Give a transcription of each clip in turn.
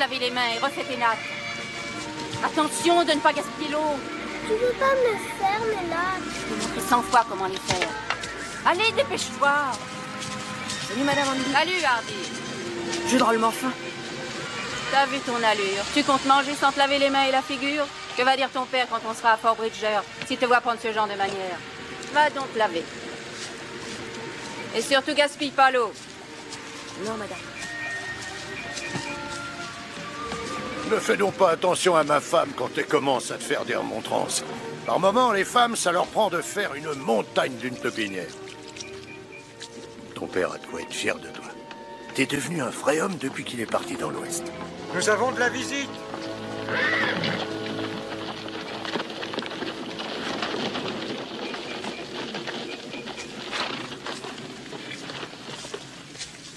te laver les mains et refais tes nattes. Attention de ne pas gaspiller l'eau. Tu veux pas me le faire, mes nattes? Je t'ai montré 100 fois comment les faire. Allez, dépêche-toi. Salut, Madame Andy. Salut, Hardy. J'ai drôlement faim. T'as vu ton allure. Tu comptes manger sans te laver les mains et la figure? Que va dire ton père quand on sera à Fort Bridger, s'il te voit prendre ce genre de manière? Va donc te laver. Et surtout, gaspille pas l'eau. Non, madame. Ne fais donc pas attention à ma femme quand elle commence à te faire des remontrances. Par moments, les femmes, ça leur prend de faire une montagne d'une pépinière. Ton père a de quoi être fier de toi. T'es devenu un vrai homme depuis qu'il est parti dans l'Ouest. Nous avons de la visite.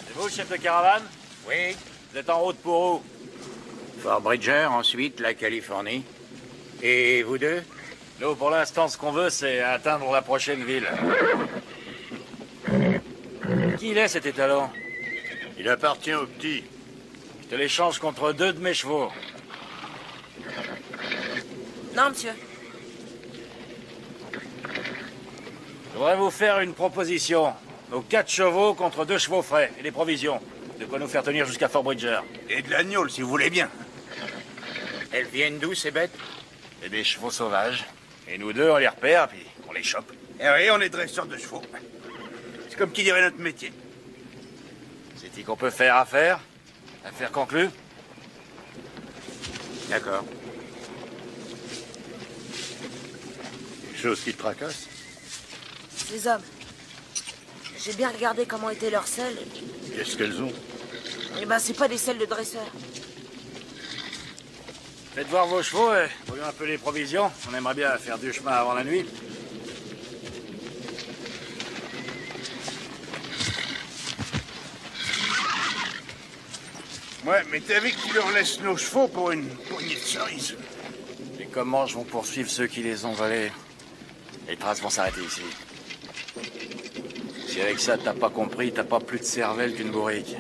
C'est vous, le chef de caravane? Oui. Vous êtes en route pour où? Fort Bridger, ensuite la Californie. Et vous deux? Nous, pour l'instant, ce qu'on veut, c'est atteindre la prochaine ville. Qui il est, cet étalon? Il appartient au petit. Je te l'échange contre 2 de mes chevaux. Non, monsieur. Je voudrais vous faire une proposition. Nos 4 chevaux contre 2 chevaux frais et des provisions. De quoi nous faire tenir jusqu'à Fort Bridger. Et de l'agneau, si vous voulez bien. Elles viennent d'où, ces bêtes? Et des chevaux sauvages. Et nous deux, on les repère, puis on les chope. Eh oui, on est dresseurs de chevaux. C'est comme qui dirait notre métier. C'est-il qu'on peut faire affaire? Affaire conclue? D'accord. Quelque chose qui te tracasse? Les hommes. J'ai bien regardé comment étaient leurs selles. Qu'est-ce qu'elles ont? Eh ben, c'est pas des selles de dresseurs. Faites voir vos chevaux et voyons un peu les provisions. On aimerait bien faire du chemin avant la nuit. Ouais, mais t'as vu qu'ils leur laissent nos chevaux pour une poignée de cerises? Les Comanches vont poursuivre ceux qui les ont volés. Les traces vont s'arrêter ici. Si avec ça t'as pas compris, t'as pas plus de cervelle qu'une bourrique.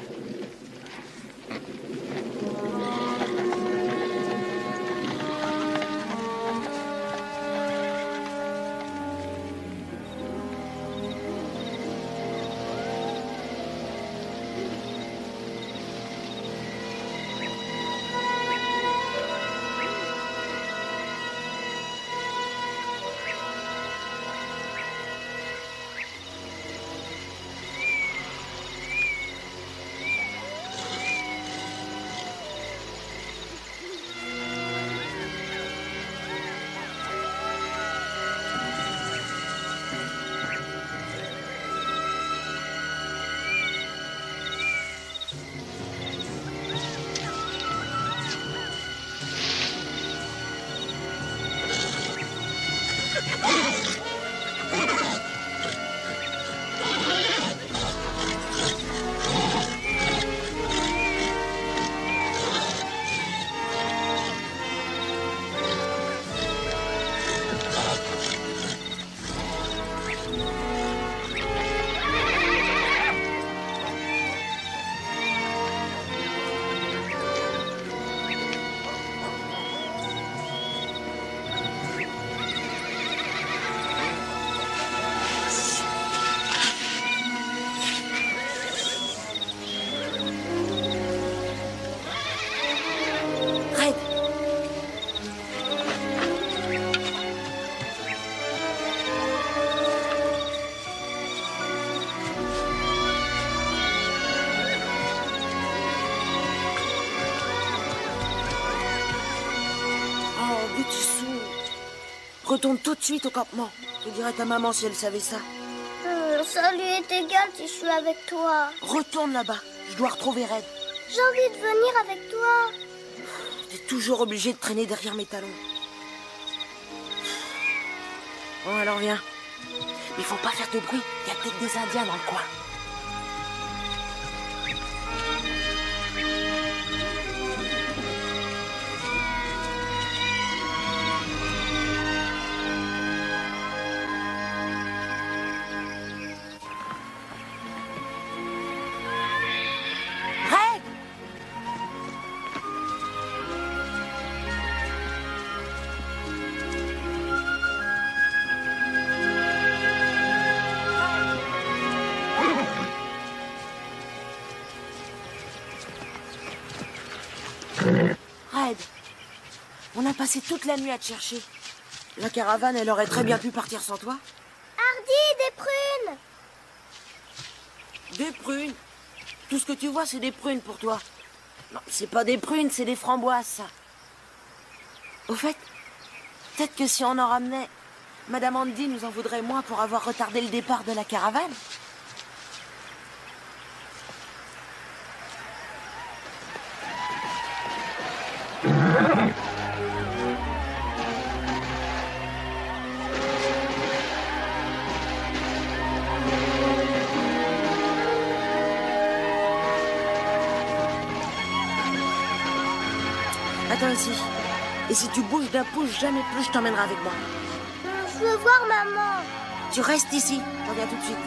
Retourne tout de suite au campement. Je dirais à ta maman si elle savait ça. Ça lui est égal si je suis avec toi. Retourne là-bas. Je dois retrouver Red. J'ai envie de venir avec toi. T'es toujours obligé de traîner derrière mes talons. Bon, alors viens. Il faut pas faire de bruit. Il y a peut-être des Indiens dans le coin. Red, on a passé toute la nuit à te chercher. La caravane, elle aurait très bien pu partir sans toi. Hardy, des prunes! Des prunes. Tout ce que tu vois, c'est des prunes pour toi. Non, c'est pas des prunes, c'est des framboises, ça. Au fait, peut-être que si on en ramenait, Madame Andy nous en voudrait moins pour avoir retardé le départ de la caravane. Attends ici. Et si tu bouges d'un pouce, jamais plus je t'emmènerai avec moi. Je veux voir maman. Tu restes ici. Je reviens tout de suite.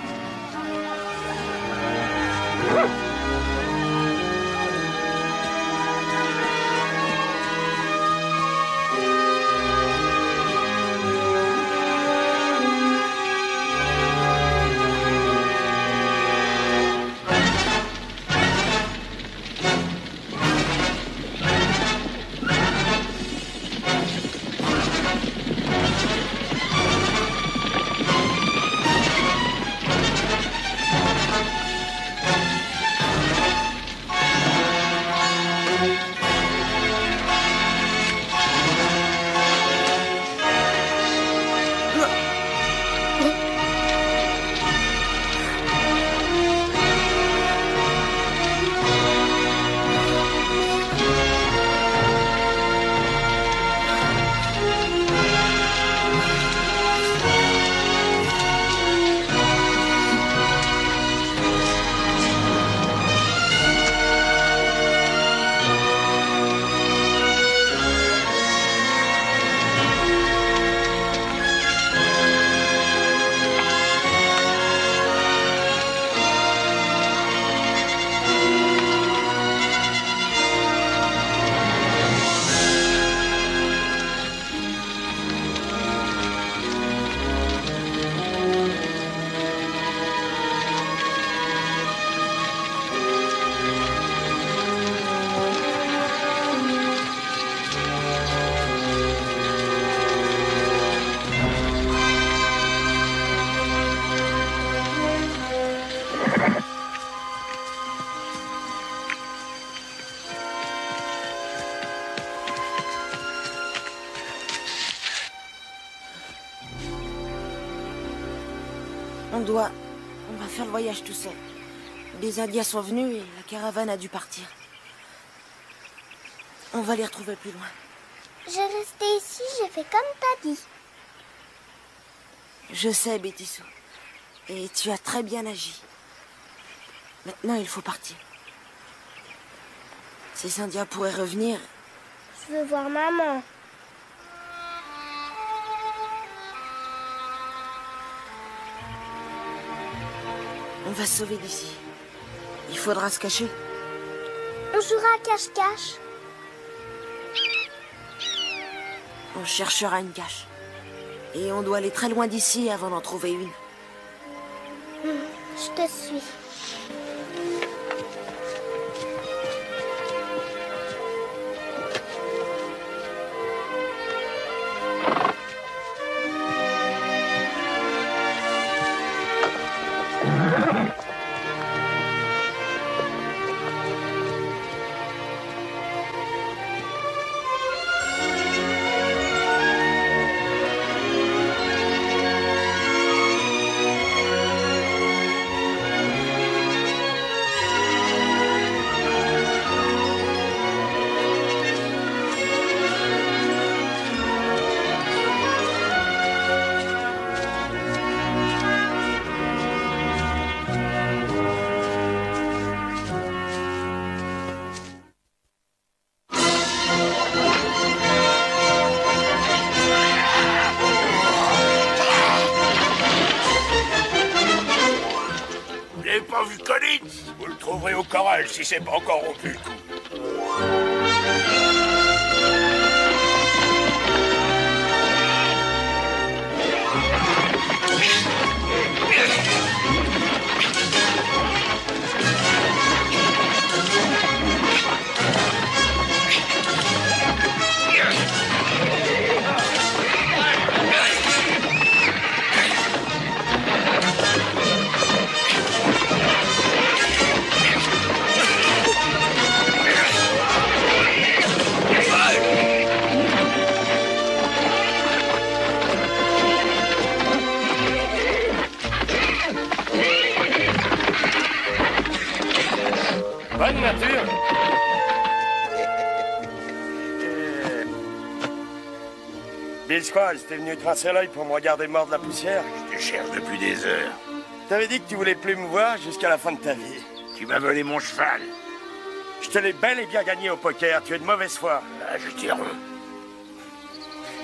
On va faire le voyage tout seul. Les Indiens sont venus et la caravane a dû partir. On va les retrouver plus loin. J'ai resté ici, j'ai fait comme t'as dit. Je sais, Betty Sue. Et tu as très bien agi. Maintenant, il faut partir. Ces Indiens pourraient revenir. Je veux voir maman. On va se sauver d'ici. Il faudra se cacher. On jouera à cache-cache. On cherchera une cache. Et on doit aller très loin d'ici avant d'en trouver une. Je te suis. Vous le trouverez au corral si c'est pas encore rompu le coup. Bonne nature. Bill Squall, t'es venu tracer l'œil pour me regarder mort de la poussière? Je te cherche depuis des heures. T'avais dit que tu voulais plus me voir jusqu'à la fin de ta vie. Tu m'as volé mon cheval. Je te l'ai bel et bien gagné au poker, tu es de mauvaise foi. Ah, je t'ai rond.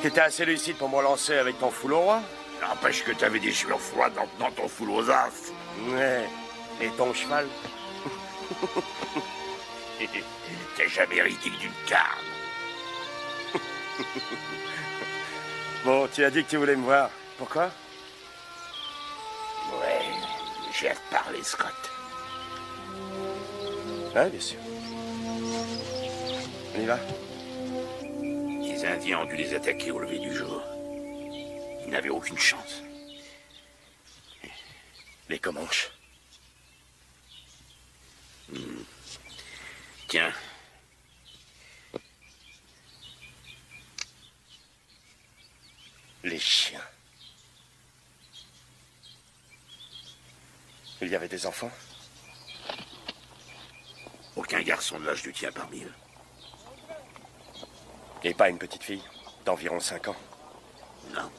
T'étais assez lucide pour me relancer avec ton foule au roi? N'empêche que t'avais des sueurs froides dans ton foule aux as. Ouais. Et ton cheval? T'es jamais ridicule d'une carne. Bon, tu as dit que tu voulais me voir. Pourquoi? Ouais, j'ai à te parler, Scott. Ouais, bien sûr. On y va? Les Indiens ont dû les attaquer au lever du jour. Ils n'avaient aucune chance. Les Comanches. Tiens. Les chiens. Il y avait des enfants? Aucun garçon de l'âge du tien parmi eux. Et pas une petite fille d'environ 5 ans? Non.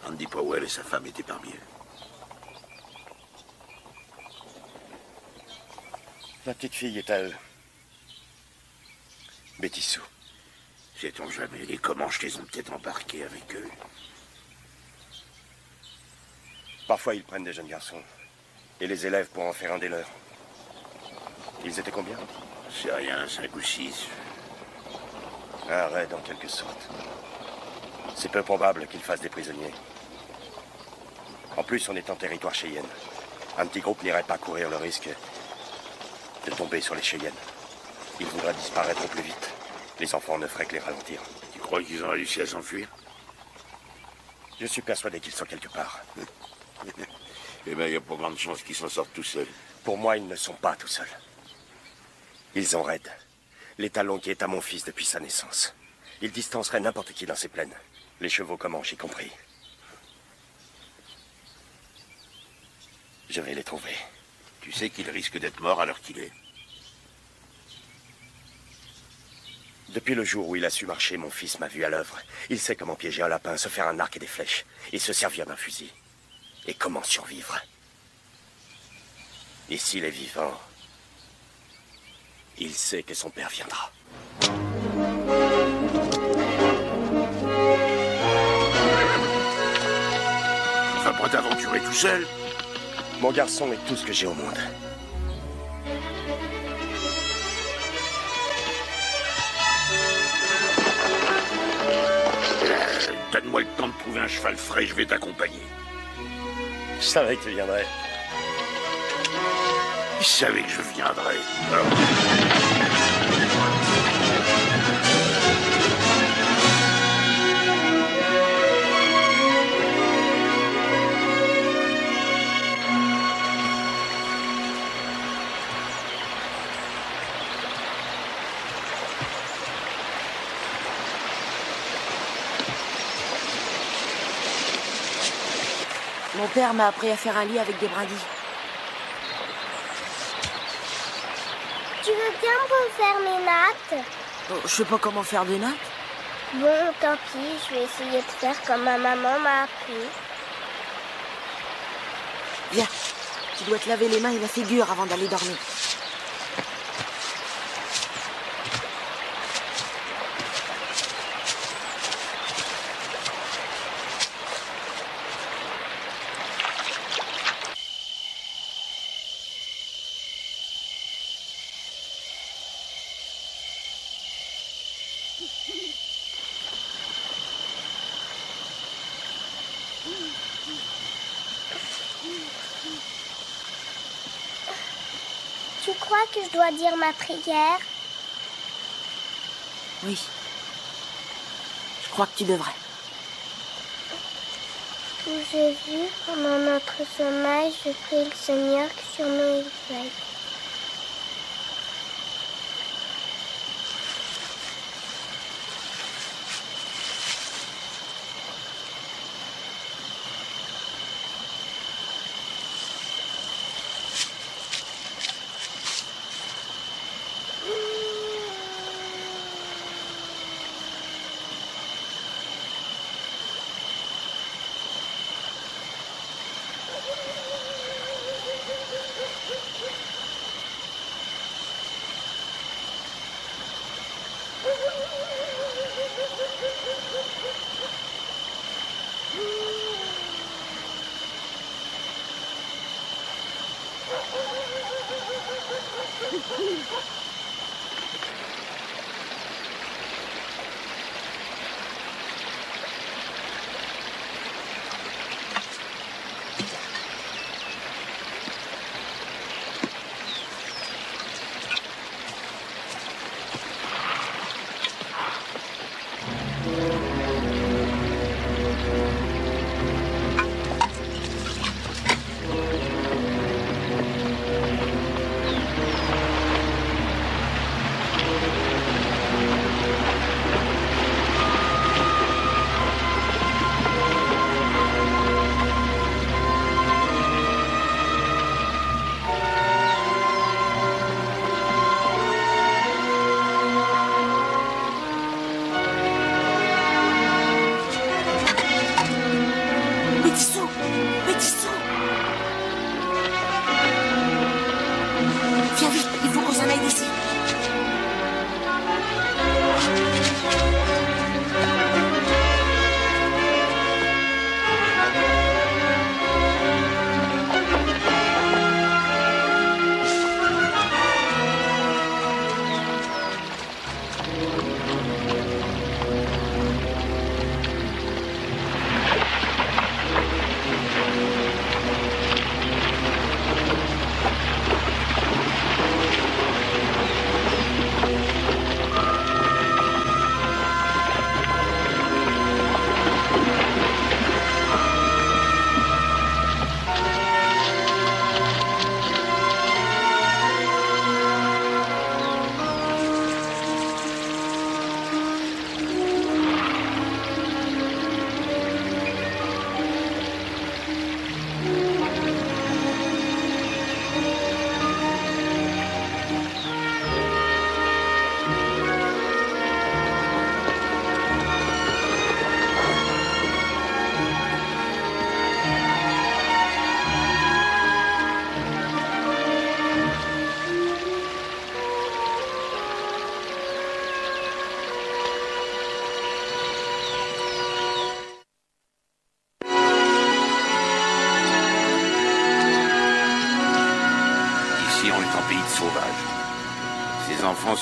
Andy Powell et sa femme étaient parmi eux. La petite fille est à eux. Betty Sue. Sait-on jamais, les Comanches les ont peut-être embarqués avec eux. Parfois, ils prennent des jeunes garçons et les élèvent pour en faire un des leurs. Ils étaient combien? C'est rien, 5 ou 6. Un raid en quelque sorte. C'est peu probable qu'ils fassent des prisonniers. En plus, on est en territoire Cheyenne. Un petit groupe n'irait pas courir le risque de tomber sur les Cheyennes. Ils voudraient disparaître au plus vite. Les enfants ne feraient que les ralentir. Tu crois qu'ils ont réussi à s'enfuir? Je suis persuadé qu'ils sont quelque part. Eh bien, il n'y a pas grande chance qu'ils s'en sortent tout seuls. Pour moi, ils ne sont pas tout seuls. Ils ont Red, l'étalon qui est à mon fils depuis sa naissance. Ils distanceraient n'importe qui dans ces plaines. Les chevaux Comanches y compris. Je vais les trouver. Tu sais qu'il risque d'être mort à l'heure qu'il est. Depuis le jour où il a su marcher, mon fils m'a vu à l'œuvre. Il sait comment piéger un lapin, se faire un arc et des flèches, et se servir d'un fusil. Et comment survivre. Et s'il est vivant, il sait que son père viendra. Tu vas pas t'aventurer tout seul? Mon garçon est tout ce que j'ai au monde. Donne-moi le temps de trouver un cheval frais, je vais t'accompagner. Je savais que tu viendrais. Je savais que je viendrais. Mon père m'a appris à faire un lit avec des brindilles. Tu veux bien me refaire mes nattes? Oh, je sais pas comment faire des nattes. Bon, tant pis, je vais essayer de faire comme ma maman m'a appris. Viens, tu dois te laver les mains et la figure avant d'aller dormir. Tu crois que je dois dire ma prière? Oui. Je crois que tu devrais. Tout j'ai vu, pendant notre sommeil, je prie le Seigneur que sur nous il veille.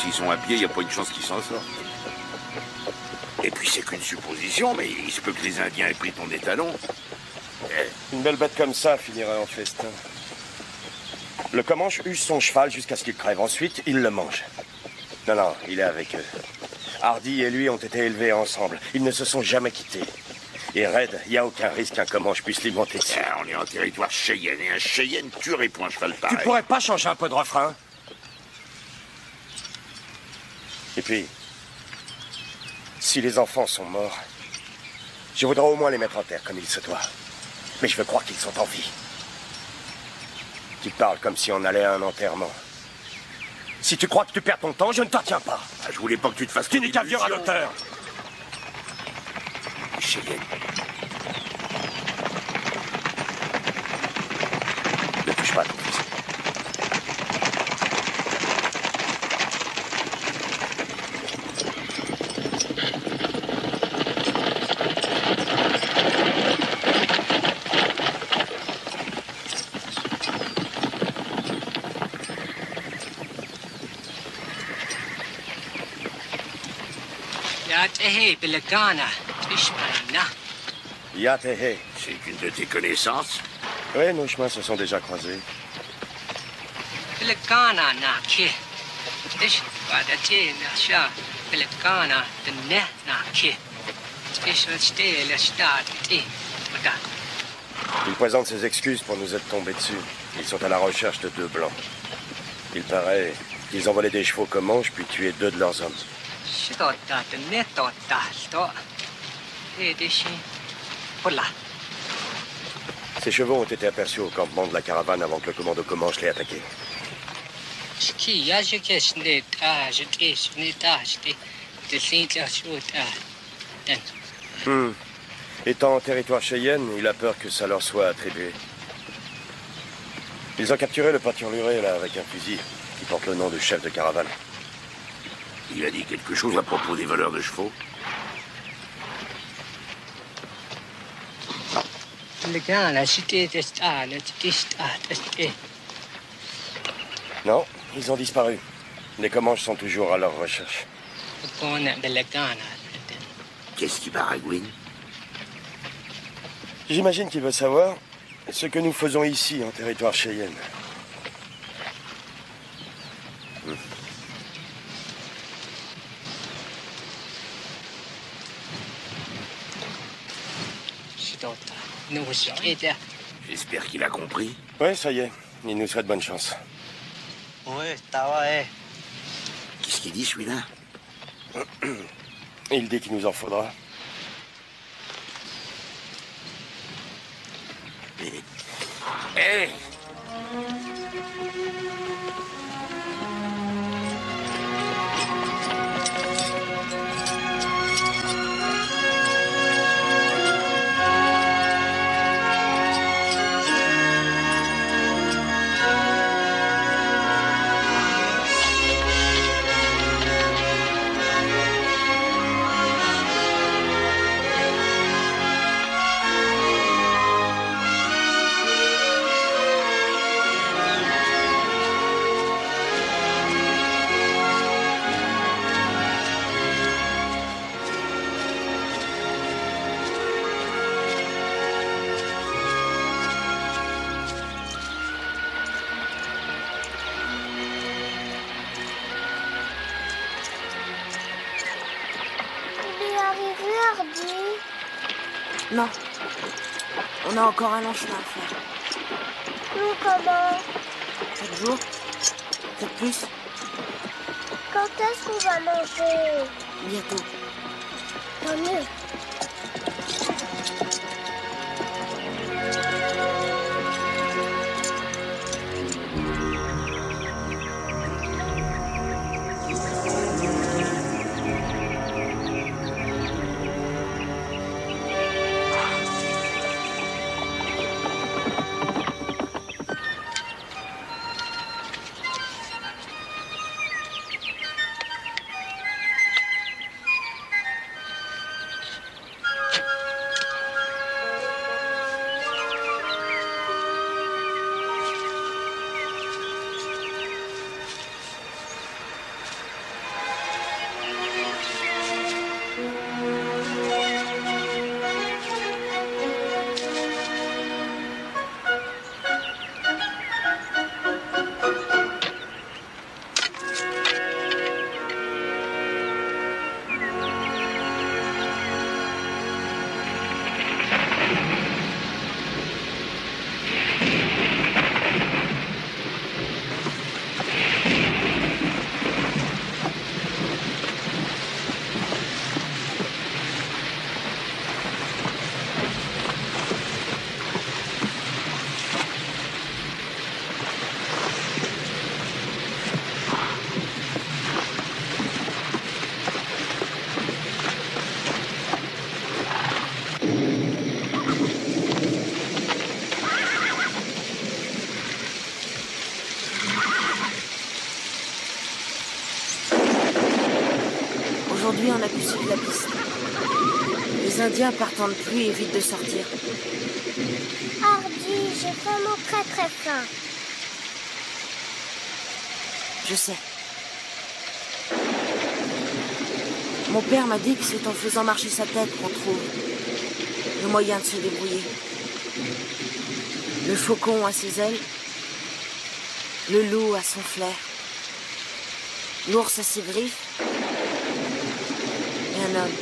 S'ils sont à pied, il n'y a pas une chance qu'ils s'en sortent. Et puis c'est qu'une supposition, mais il se peut que les Indiens aient pris ton étalon. Une belle bête comme ça finirait en festin. Le Comanche use son cheval jusqu'à ce qu'il crève. Ensuite, il le mange. Non, il est avec eux. Hardy et lui ont été élevés ensemble. Ils ne se sont jamais quittés. Et Red, il n'y a aucun risque qu'un Comanche puisse l'y monter dessus. On est en territoire Cheyenne, et un Cheyenne tuerait pour un cheval pareil. Tu pourrais pas changer un peu de refrain? Et puis, si les enfants sont morts, je voudrais au moins les mettre en terre comme il se doit. Mais je veux croire qu'ils sont en vie. Tu parles comme si on allait à un enterrement. Si tu crois que tu perds ton temps, je ne te retiens pas. Ah, je voulais pas que tu te fasses... Tu n'es qu'un vieux radoteur. Cheyenne. Ne touche pas à ton fils. Yatehe. C'est une de tes connaissances? Oui, nos chemins se sont déjà croisés. Il présente ses excuses pour nous être tombés dessus. Ils sont à la recherche de 2 blancs. Il paraît qu'ils ont volé des chevaux Comanches puis tué 2 de leurs hommes. Ces chevaux ont été aperçus au campement de la caravane avant que le commando Comanche l'ait attaqué. Étant en territoire Cheyenne, il a peur que ça leur soit attribué. Ils ont capturé le peinturluré, là, avec un fusil, qui porte le nom de chef de caravane. Il a dit quelque chose à propos des voleurs de chevaux? Non, Ils ont disparu. Les Comanches sont toujours à leur recherche. Qu'est-ce qui baragouine? J'imagine qu'il veut savoir ce que nous faisons ici, en territoire Cheyenne. J'espère qu'il a compris. Ouais, ça y est. Il nous souhaite bonne chance. Qu'est-ce qu'il dit, celui-là? Il dit qu'il nous en faudra. Hé! Non. On a encore un long chemin à faire. Nous, comment? 4 jours? Peut-être plus? Quand est-ce qu'on va manger? Bientôt. Tant mieux. Aujourd'hui, on a pu suivre la piste. Les Indiens partant de pluie évitent de sortir. Hardy, j'ai vraiment très très faim. Je sais. Mon père m'a dit que c'est en faisant marcher sa tête qu'on trouve le moyen de se débrouiller. Le faucon a ses ailes, le loup a son flair, l'ours a ses griffes, et un homme,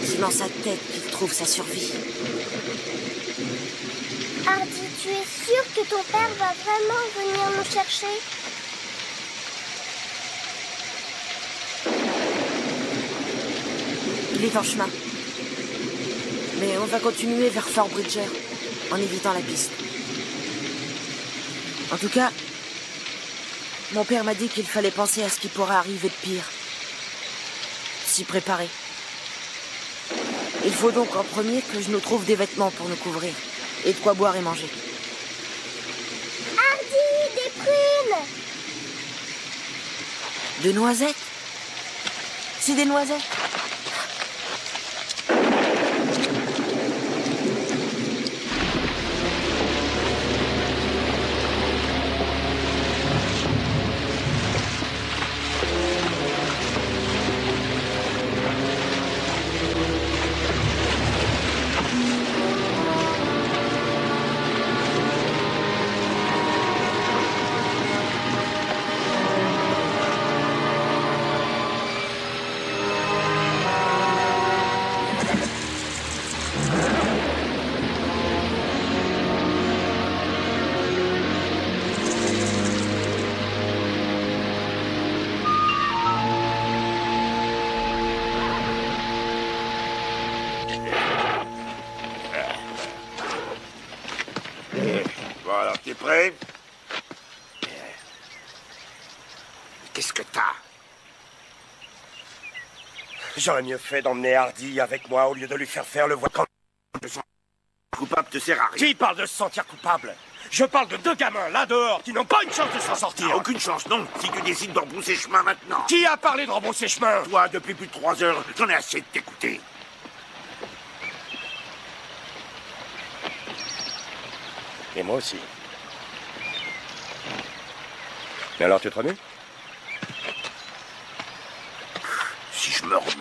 c'est dans sa tête qu'il trouve sa survie. Hardy, tu es sûr que ton père va vraiment venir nous chercher? Il est en chemin. Mais on va continuer vers Fort Bridger, en évitant la piste. En tout cas, mon père m'a dit qu'il fallait penser à ce qui pourrait arriver de pire. S'y préparer. Il faut donc en premier que je nous trouve des vêtements pour nous couvrir. Et de quoi boire et manger. Hardy, des prunes! De noisettes? C'est des noisettes. Bon, alors, t'es prêt? Qu'est-ce que t'as? J'aurais mieux fait d'emmener Hardy avec moi au lieu de lui faire le voie. Coupable te sert à rien. Qui parle de se sentir coupable? Je parle de deux gamins, là dehors, qui n'ont pas une chance de s'en sortir. Aucune chance, non. Si tu décides de rebrousser chemin maintenant. Qui a parlé de rebrousser chemin? Toi, depuis plus de 3 heures, j'en ai assez de t'écouter. Et moi aussi. Mais alors, tu te remets? Si je me remue.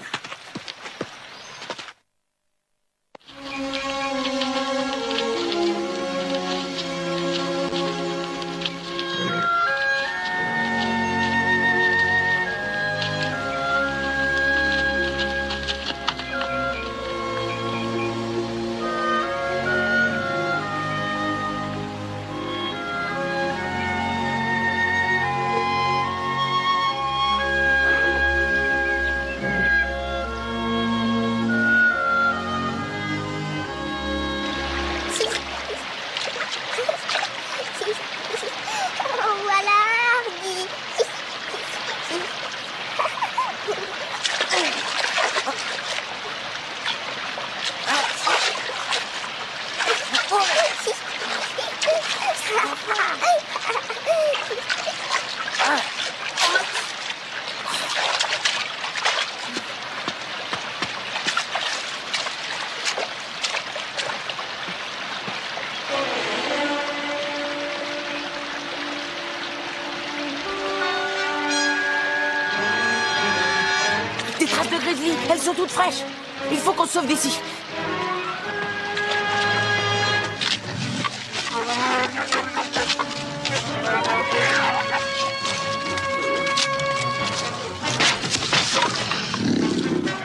Elles sont toutes fraîches. Il faut qu'on se sauve d'ici.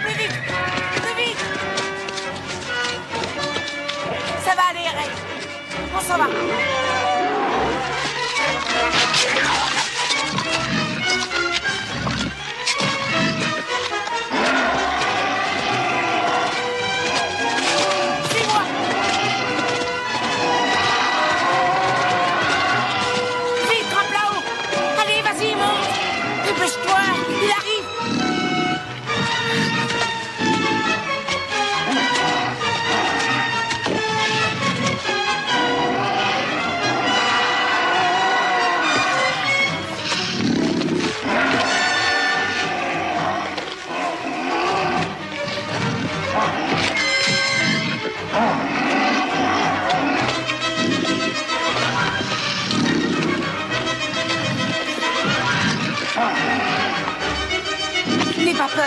Plus vite! Plus vite! Ça va aller, Ray. On s'en va. N'aie pas peur.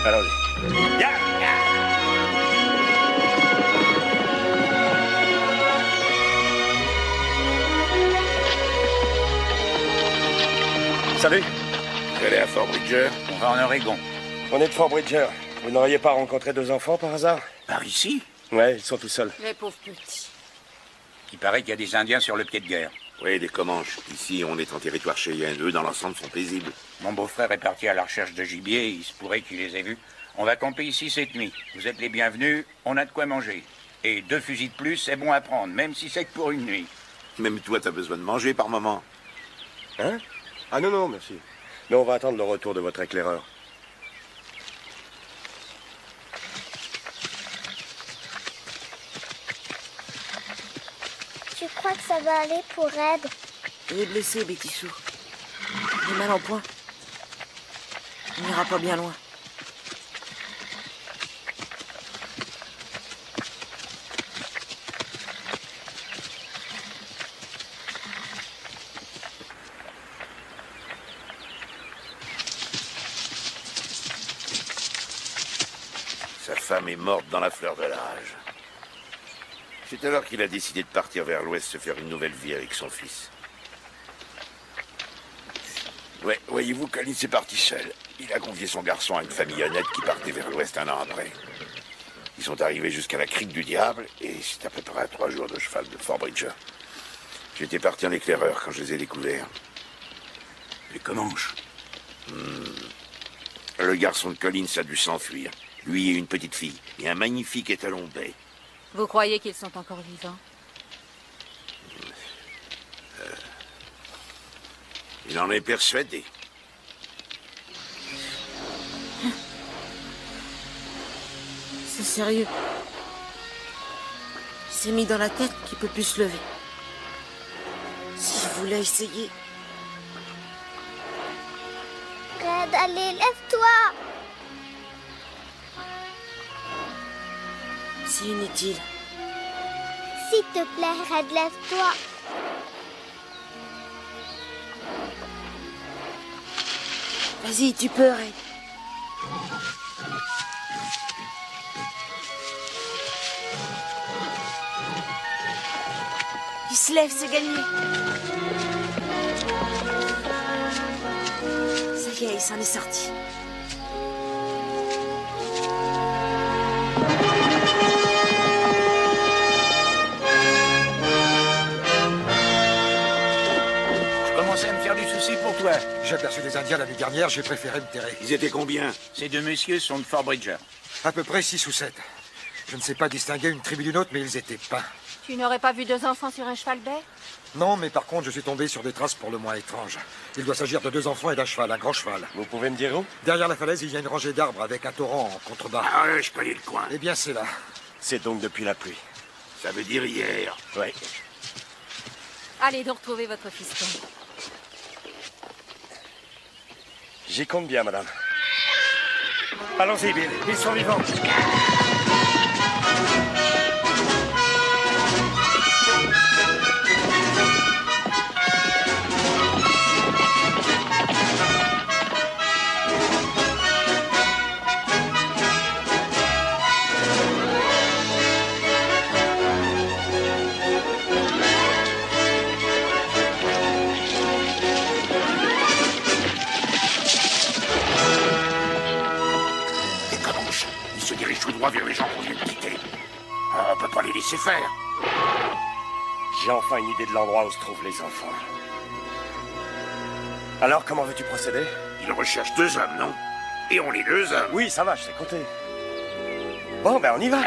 Allons-y. Ya, ya. Salut. Vous allez à Fort Bridger? On va en Oregon. On est de Fort Bridger. Vous n'auriez pas rencontré 2 enfants par hasard? Par ici? Ouais, ils sont tout seuls. Les pauvres petits. Il paraît qu'il y a des Indiens sur le pied de guerre. Oui, des Comanches. Ici, on est en territoire Cheyenne. Eux, dans l'ensemble, sont paisibles. Mon beau-frère est parti à la recherche de gibier, il se pourrait qu'il les ait vus. On va camper ici cette nuit. Vous êtes les bienvenus, on a de quoi manger. Et 2 fusils de plus, c'est bon à prendre, même si c'est que pour une nuit. Même toi, t'as besoin de manger par moment. Hein? Ah non, non, merci. Mais on va attendre le retour de votre éclaireur. Tu crois que ça va aller pour Red? Il est blessé, Bétissou. Il est mal en point. Il n'ira pas bien loin. Sa femme est morte dans la fleur de l'âge. C'est alors qu'il a décidé de partir vers l'ouest se faire une nouvelle vie avec son fils. Ouais, voyez-vous, Collins est parti seul. Il a confié son garçon à une famille honnête qui partait vers l'ouest un an après. Ils sont arrivés jusqu'à la crique du diable et c'est à peu près à 3 jours de cheval de Fort Bridger. J'étais parti en éclaireur quand je les ai découverts. Les Comanches. Le garçon de Collins a dû s'enfuir. Lui et une petite fille, et un magnifique étalon de baie. Vous croyez qu'ils sont encore vivants? Il en est persuadé. C'est sérieux. Il s'est mis dans la tête qu'il peut plus se lever. S'il voulait essayer... Red, allez, lève-toi! C'est inutile. S'il te plaît, Red, lève-toi. Vas-y, tu peux, Red. Il se lève, c'est gagné. Ça y est, il s'en est sorti. Je commençais à me faire du souci pour toi. J'ai aperçu des Indiens la nuit dernière, j'ai préféré me terrer. Ils étaient combien? Ces 2 messieurs sont de Fort Bridger. À peu près 6 ou 7. Je ne sais pas distinguer une tribu d'une autre, mais ils étaient peints. Tu n'aurais pas vu 2 enfants sur un cheval bai? Non, mais par contre, je suis tombé sur des traces pour le moins étranges. Il doit s'agir de 2 enfants et d'un cheval, un grand cheval. Vous pouvez me dire où? Derrière la falaise, il y a une rangée d'arbres avec un torrent en contrebas. Ah ouais, je connais le coin. Eh bien, c'est là. C'est donc depuis la pluie. Ça veut dire hier. Oui. Allez donc retrouver votre fiston. J'y compte bien, madame. Allons-y, Bill. Ils sont vivants. Les Comanches, ils se dirigent tout droit vers les gens qu'on vient de quitter. On peut pas les laisser faire. J'ai enfin une idée de l'endroit où se trouvent les enfants. Alors, comment veux-tu procéder? Ils recherchent 2 hommes, non? Et on les 2 hommes. Oui, ça va, je sais compter. Bon, ben on y va.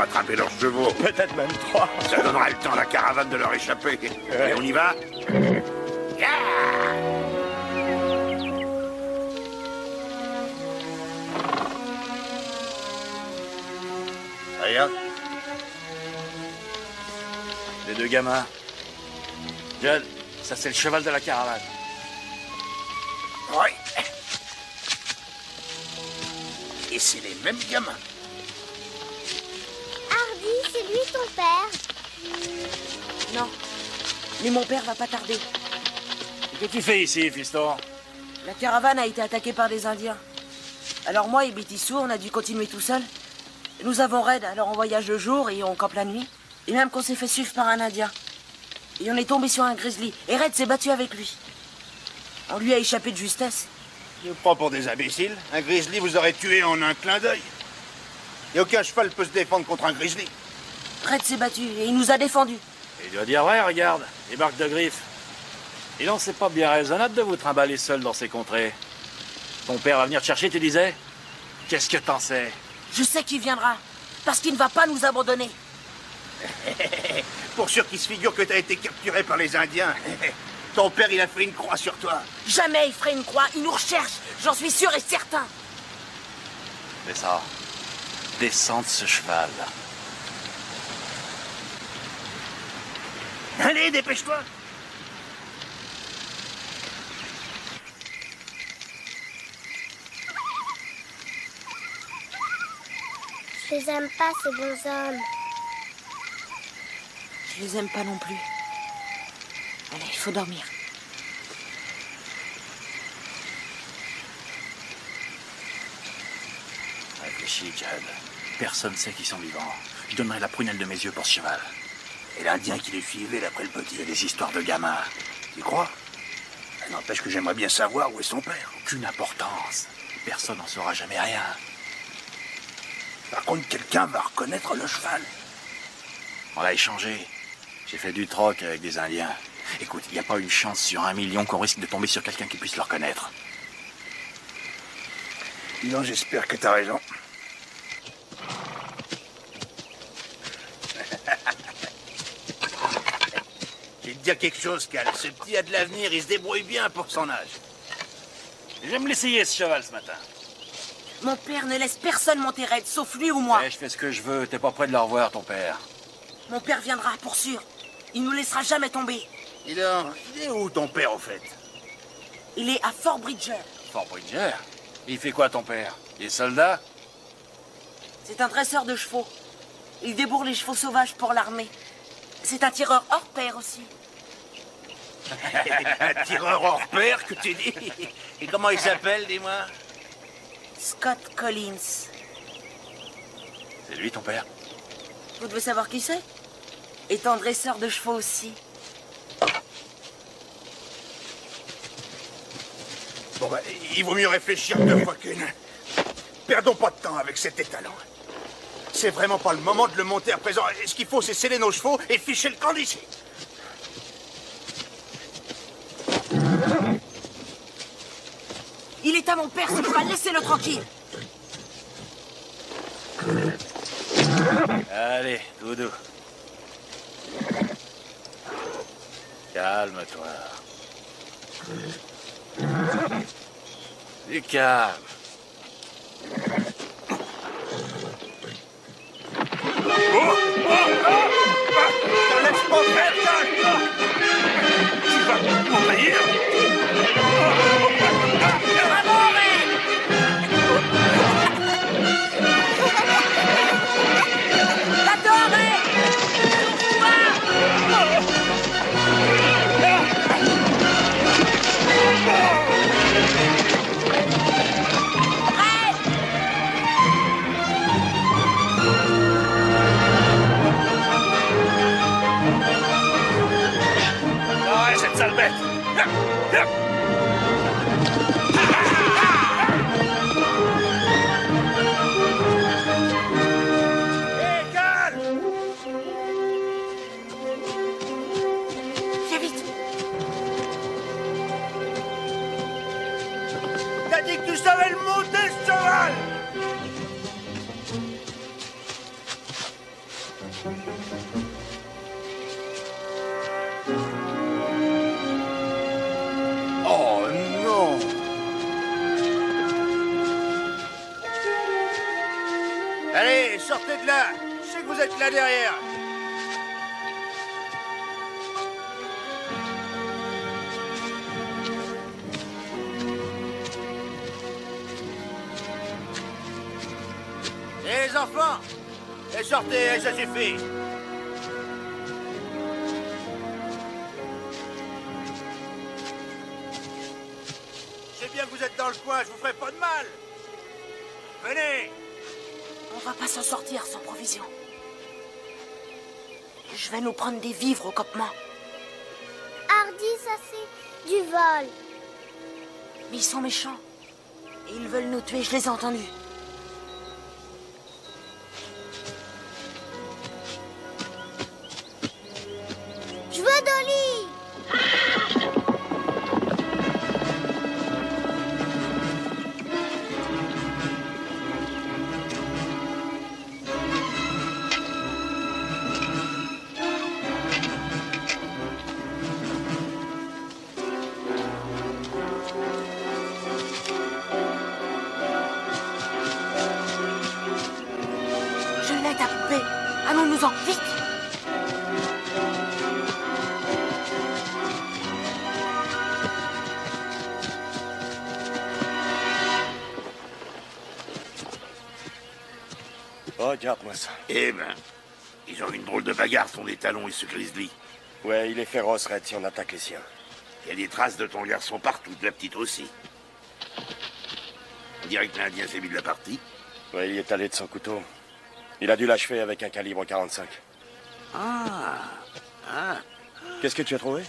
rattraper leurs chevaux. Peut-être même 3. Ça donnera le temps à la caravane de leur échapper. Et on y va? Regarde. Les 2 gamins. John, ça c'est le cheval de la caravane. Oui. Et c'est les mêmes gamins. Hardy, c'est lui ton père? Non. Mais mon père va pas tarder. Qu'est-ce que tu fais ici, fiston? La caravane a été attaquée par des Indiens. Alors moi et Bétissou, on a dû continuer tout seul. Nous avons Red, alors on voyage le jour et on campe la nuit. Et même qu'on s'est fait suivre par un Indien. Et on est tombé sur un grizzly. Et Red s'est battu avec lui. On lui a échappé de justesse. Je me prends pour des imbéciles. Un grizzly vous aurait tué en un clin d'œil. Et aucun cheval peut se défendre contre un grizzly. Red s'est battu et il nous a défendus. Il doit dire vrai, regarde, les marques de griffes. Et non, c'est pas bien raisonnable de vous trimballer seul dans ces contrées. Ton père va venir te chercher, tu disais? Qu'est-ce que t'en sais? Je sais qu'il viendra. Parce qu'il ne va pas nous abandonner. Pour sûr qu'il se figure que t'as été capturé par les Indiens. Ton père, il a fait une croix sur toi. Jamais il ferait une croix. Il nous recherche. J'en suis sûr et certain. Mais ça, descends de ce cheval. Allez, dépêche-toi. Je les aime pas, ces bons hommes. Je les aime pas non plus. Allez, il faut dormir. Réfléchis, Jed. Personne sait qu'ils sont vivants. Je donnerai la prunelle de mes yeux pour ce cheval. Et l'Indien qui les suivait d'après le petit. C'est des histoires de gamins. Tu crois? N'empêche que j'aimerais bien savoir où est son père. Aucune importance. Personne n'en saura jamais rien. Par contre, quelqu'un va reconnaître le cheval. On l'a échangé. J'ai fait du troc avec des Indiens. Écoute, il n'y a pas une chance sur 1 million qu'on risque de tomber sur quelqu'un qui puisse le reconnaître. Non, j'espère que t'as raison. Je vais te dire quelque chose, Cal. Ce petit a de l'avenir, il se débrouille bien pour son âge. Je vais me l'essayer, ce cheval, ce matin. Mon père ne laisse personne monter Red, sauf lui ou moi. Ouais, je fais ce que je veux. T'es pas prêt de le revoir, ton père. Mon père viendra, pour sûr. Il nous laissera jamais tomber. Dis donc, il est où ton père, au fait? Il est à Fort Bridger. Fort Bridger? Il fait quoi, ton père? Il est soldat? C'est un dresseur de chevaux. Il débourre les chevaux sauvages pour l'armée. C'est un tireur hors pair aussi. Un tireur hors pair, que tu dis? Et comment il s'appelle, dis-moi? Scott Collins. C'est lui, ton père? Vous devez savoir qui c'est? Étant dresseur de chevaux aussi. Bon, bah, il vaut mieux réfléchir 2 fois qu'une. Perdons pas de temps avec cet étalon. C'est vraiment pas le moment de le monter à présent. Ce qu'il faut, c'est sceller nos chevaux et ficher le camp d'ici. Il est à mon père, ce cheval, laissez-le tranquille. Allez, Doudou. Calme-toi. Du calme. T'en laisses pas faire, Cal. Tu vas m'envahir. Ouais, cette sale bête. Hé, Cal! Viens vite. T'as dit que tu savais le monter, ce cheval! Oh non! Allez, sortez de là! Je sais que vous êtes là derrière! Et les enfants! Et sortez, ça suffit! Je sais bien que vous êtes dans le coin, je vous ferai pas de mal! Venez! On va pas s'en sortir sans provision. Je vais nous prendre des vivres au campement. Hardy, ça c'est du vol. Mais ils sont méchants. Et ils veulent nous tuer, je les ai entendus. Je veux Dolly. Je l'ai, ta poupée. Allons-nous-en, vite. Regarde-moi ça. Eh ben, ils ont une drôle de bagarre, ton étalon et ce grizzly. Ouais, il est féroce, Red, si on attaque les siens. Il y a des traces de ton garçon partout, de la petite aussi. On dirait que l'Indien s'est mis de la partie. Ouais, il est allé de son couteau. Il a dû l'achever avec un calibre 45. Ah. Qu'est-ce que tu as trouvé?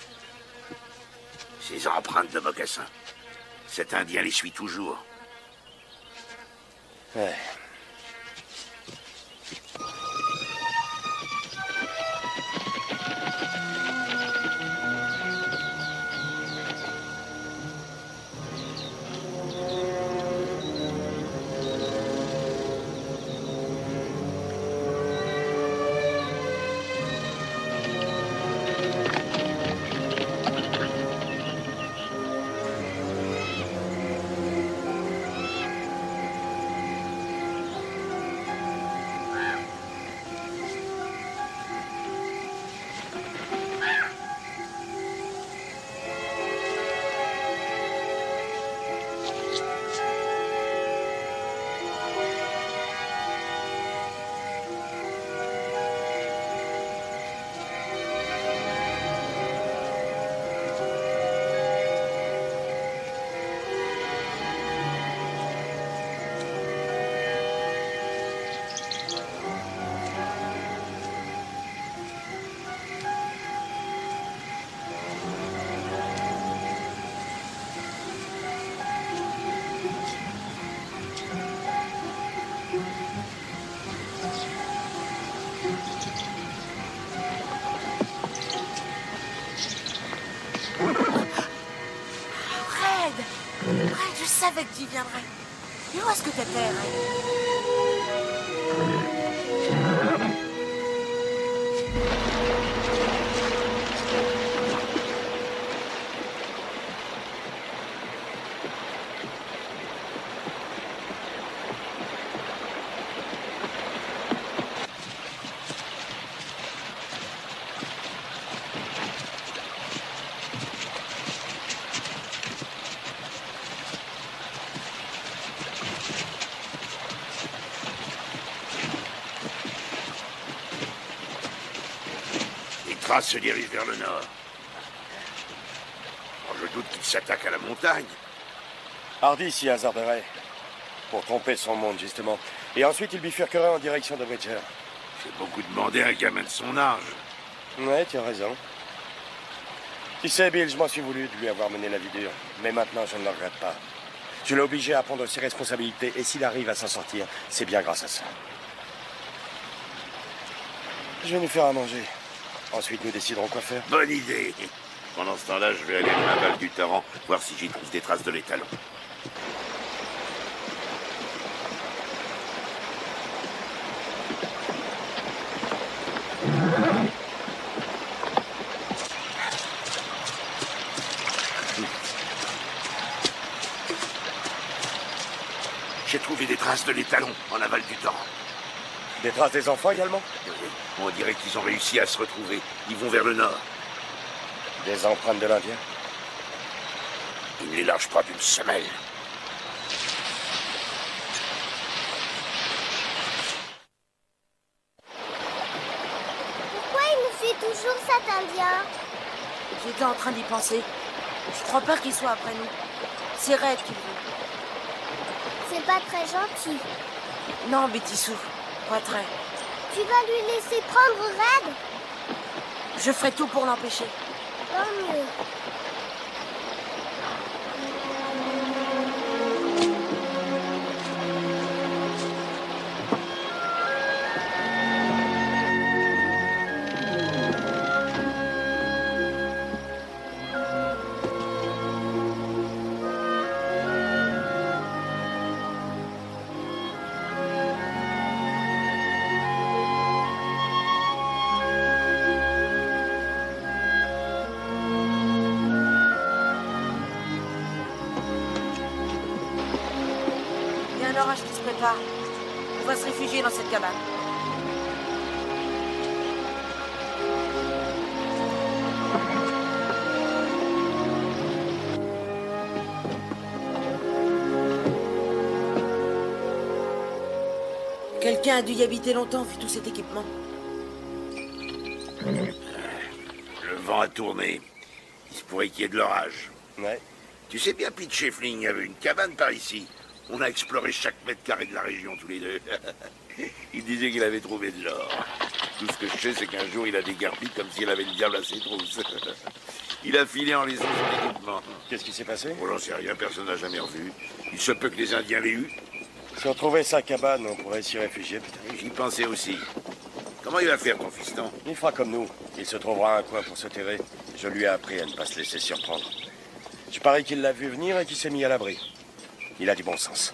Ces empreintes de mocassins. Cet Indien les suit toujours. Ouais. Red, je savais que tu viendrais. Mais où est-ce que t'étais, Red? Les traces se dirigent vers le nord. Oh, je doute qu'ils s'attaquent à la montagne. Hardy s'y hasarderait. Pour tromper son monde, justement. Et ensuite, il bifurquerait en direction de Bridger. C'est beaucoup demandé à un gamin de son âge. Ouais, tu as raison. Tu sais, Bill, je m'en suis voulu de lui avoir mené la vie dure. Mais maintenant, je ne le regrette pas. Je l'ai obligé à prendre ses responsabilités. Et s'il arrive à s'en sortir, c'est bien grâce à ça. Je vais nous faire à manger. Ensuite, nous déciderons quoi faire. Bonne idée. Pendant ce temps-là, je vais aller dans la vallée du torrent, voir si j'y trouve des traces de l'étalon. j'ai trouvé des traces de l'étalon en aval du torrent. Des traces des enfants également? On dirait qu'ils ont réussi à se retrouver. Ils vont vers le nord. Des empreintes de l'Indien? Il ne les lâche pas d'une semelle. Pourquoi il nous suit toujours, cet Indien? J'étais en train d'y penser. Je crois pas qu'il soit après nous. C'est Red qui veut. C'est pas très gentil. Non, Bétissou, pas très. Tu vas lui laisser prendre Red? Je ferai tout pour l'empêcher. Tant mieux. Un orage qui se prépare. On va se réfugier dans cette cabane. Quelqu'un a dû y habiter longtemps vu tout cet équipement. Le vent a tourné. Il se pourrait qu'il y ait de l'orage. Ouais. Tu sais bien, Pete Scheffling avait une cabane par ici. On a exploré chaque mètre carré de la région tous les deux. Il disait qu'il avait trouvé de l'or. Tout ce que je sais, c'est qu'un jour, il a déguerpi comme s'il avait le diable à ses trousses. Il a filé en laissant son équipement. Qu'est-ce qui s'est passé? Oh, j'en sais rien, personne n'a jamais revu. Il se peut que les Indiens l'aient eu. Si on trouvait sa cabane, on pourrait s'y réfugier, putain. J'y pensais aussi. Comment il va faire, ton fiston? Il fera comme nous. Il se trouvera un coin pour se terrer. Je lui ai appris à ne pas se laisser surprendre. Je parie qu'il l'a vu venir et qu'il s'est mis à l'abri. Il a du bon sens.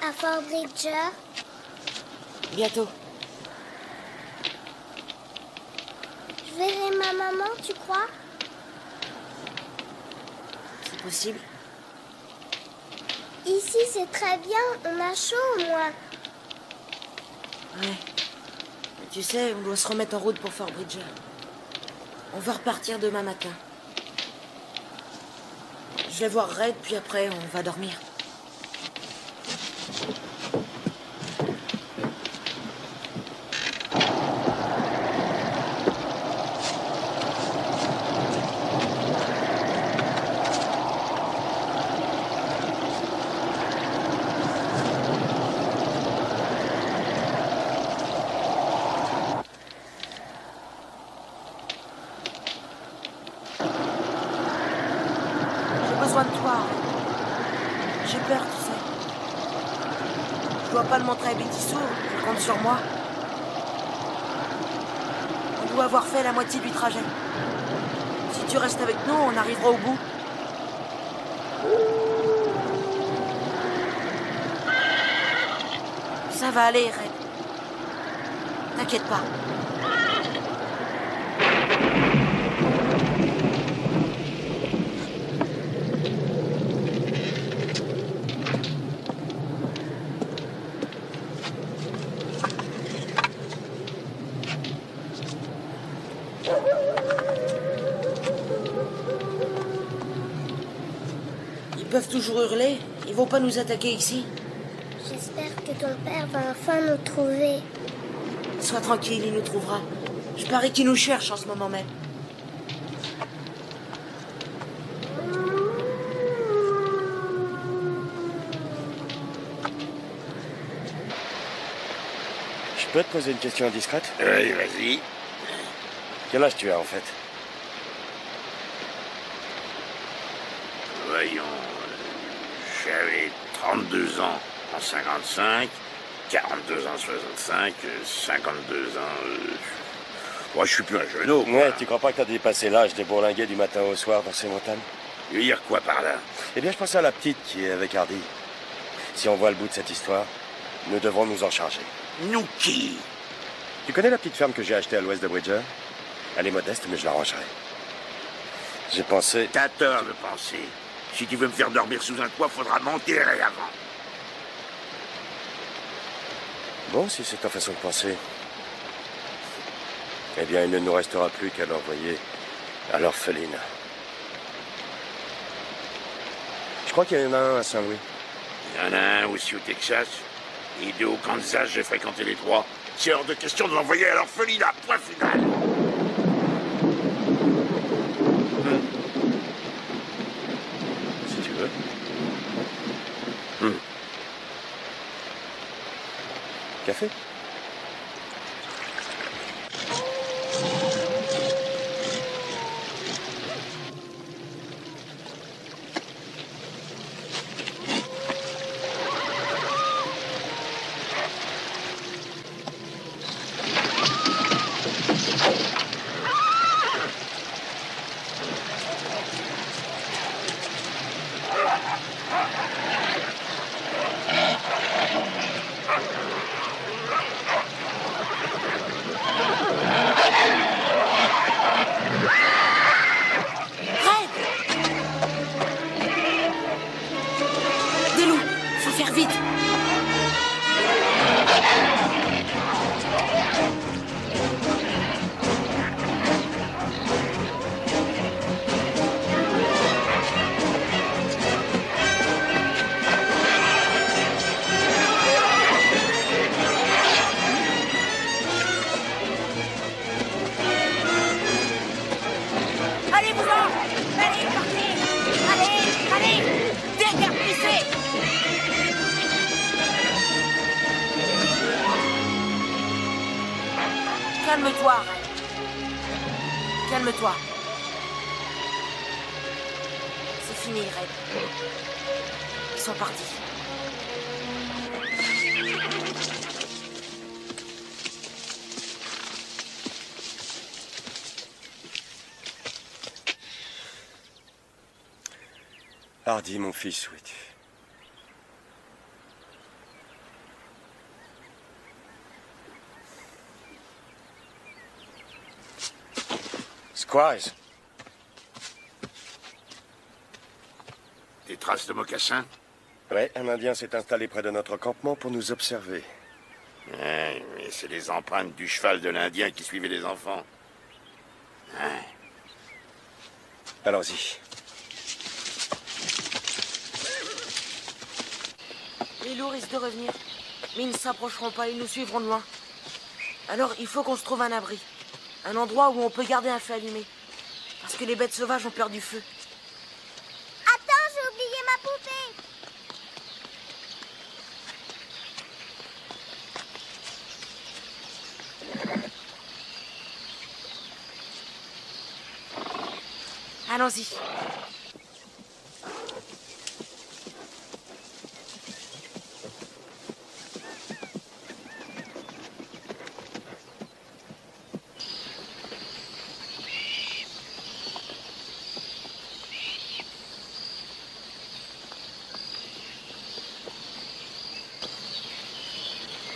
à Fort Bridger? Bientôt. Je je verrai ma maman, tu crois? C'est possible. Ici, c'est très bien. On a chaud, au moins. Ouais. Mais tu sais, on doit se remettre en route pour Fort Bridger. On va repartir demain matin. Je vais voir Red, puis après, on va dormir. J'ai besoin de toi. J'ai peur, tu sais. Je dois pas le montrer à Betty Sue, elle compte sur moi. On doit avoir fait la moitié du trajet. Si tu restes avec nous, on arrivera au bout. Ça va aller, Red. T'inquiète pas. Ils peuvent toujours hurler. Ils vont pas nous attaquer ici. J'espère que ton père va enfin nous trouver. Sois tranquille, il nous trouvera. Je parie qu'il nous cherche en ce moment même. Je peux te poser une question indiscrète? Oui, vas-y. Quel âge tu as en fait? Voyons. J'avais 32 ans en 55, 42 ans en 65, 52 ans... Moi, je suis plus un jeune homme. Ouais, tu crois pas que t'as dépassé l'âge des bourlinguets du matin au soir dans ces montagnes? Tu veux dire quoi par là? Eh bien, je pensais à la petite qui est avec Hardy. Si on voit le bout de cette histoire, nous devrons nous en charger. Nous qui? Tu connais la petite ferme que j'ai achetée à l'ouest de Bridger? Elle est modeste, mais je l'arrangerai. J'ai pensé... T'as tort de penser. Si tu veux me faire dormir sous un toit, faudra m'enterrer avant. Bon, si c'est ta façon de penser... Eh bien, il ne nous restera plus qu'à l'envoyer à l'orpheline. Je crois qu'il y en a un à Saint-Louis. Il y en a un aussi au Texas. Et deux au Kansas, j'ai fréquenté les trois. C'est hors de question de l'envoyer à l'orphelinat, point final. Si tu veux. Café? Des loups, faut faire vite. Allez-vous-en! Allez, partez! Allez, allez! Déguerpissez! Calme-toi, Red. Calme-toi. C'est fini, Red. Ils sont partis. Hardy, mon fils, où es-tu? Squires. Des traces de mocassins? Ouais, un Indien s'est installé près de notre campement pour nous observer. Ouais, mais c'est les empreintes du cheval de l'Indien qui suivait les enfants. Ouais. Allons-y. Les loups risquent de revenir. Mais ils ne s'approcheront pas, ils nous suivront de loin. Alors, il faut qu'on se trouve un abri. Un endroit où on peut garder un feu allumé. Parce que les bêtes sauvages ont peur du feu. Attends, j'ai oublié ma poupée. Allons-y.